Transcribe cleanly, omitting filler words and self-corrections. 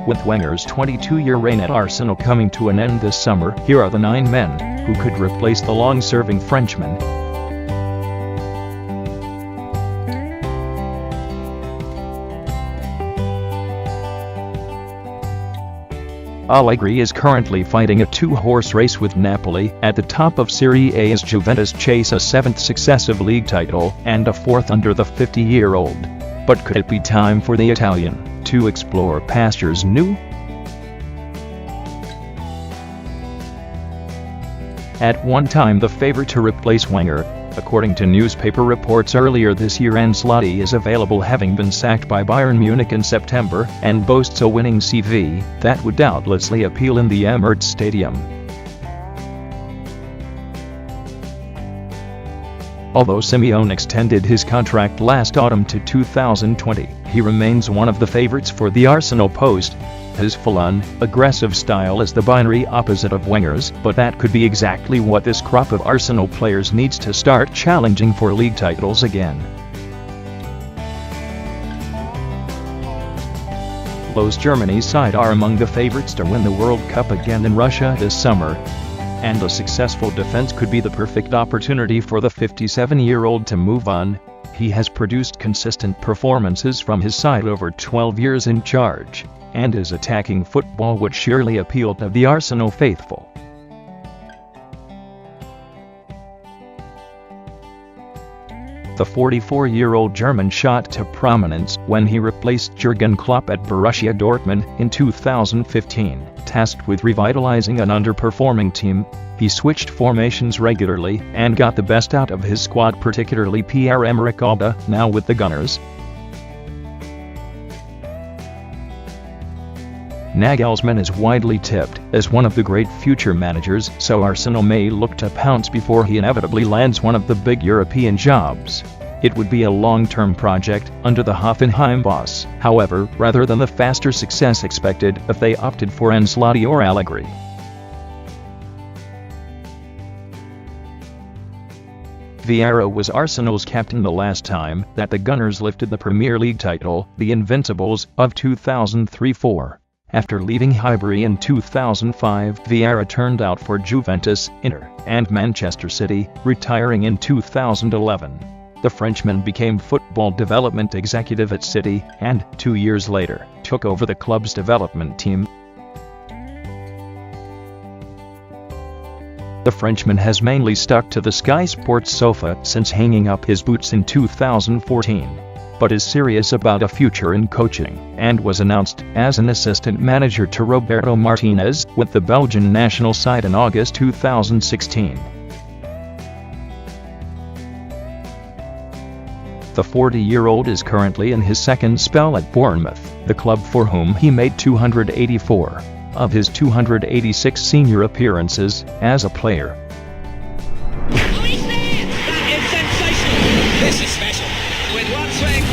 With Wenger's 22-year reign at Arsenal coming to an end this summer, here are the 9 men who could replace the long-serving Frenchman. Allegri is currently fighting a 2-horse race with Napoli. At the top of Serie A as Juventus chase a 7th successive league title and a 4th under the 50-year-old. But could it be time for the Italian to explore pastures new? At one time the favorite to replace Wenger, according to newspaper reports earlier this year, Ancelotti is available, having been sacked by Bayern Munich in September, and boasts a winning CV that would doubtlessly appeal in the Emirates Stadium. Although Simeone extended his contract last autumn to 2020, he remains one of the favorites for the Arsenal post. His full-on, aggressive style is the binary opposite of Wenger's, but that could be exactly what this crop of Arsenal players needs to start challenging for league titles again. Those Germany's side are among the favorites to win the World Cup again in Russia this summer, and a successful defense could be the perfect opportunity for the 57-year-old to move on. He has produced consistent performances from his side over 12 years in charge, and his attacking football would surely appeal to the Arsenal faithful. The 44-year-old German shot to prominence when he replaced Jurgen Klopp at Borussia Dortmund in 2015. Tasked with revitalizing an underperforming team, he switched formations regularly and got the best out of his squad, particularly Pierre-Emerick Aubameyang, now with the Gunners. Nagelsmann is widely tipped as one of the great future managers, so Arsenal may look to pounce before he inevitably lands one of the big European jobs. It would be a long-term project under the Hoffenheim boss, however, rather than the faster success expected if they opted for Ancelotti or Allegri. Vieira was Arsenal's captain the last time that the Gunners lifted the Premier League title, the Invincibles of 2003-04. After leaving Highbury in 2005, Vieira turned out for Juventus, Inter, and Manchester City, retiring in 2011. The Frenchman became football development executive at City, and 2 years later, took over the club's development team. The Frenchman has mainly stuck to the Sky Sports sofa since hanging up his boots in 2014. But is serious about a future in coaching, and was announced as an assistant manager to Roberto Martinez with the Belgian national side in August 2016. The 40-year-old is currently in his second spell at Bournemouth, the club for whom he made 284 of his 286 senior appearances as a player. Oh, he's there! That is sensational! This is special. With one swing.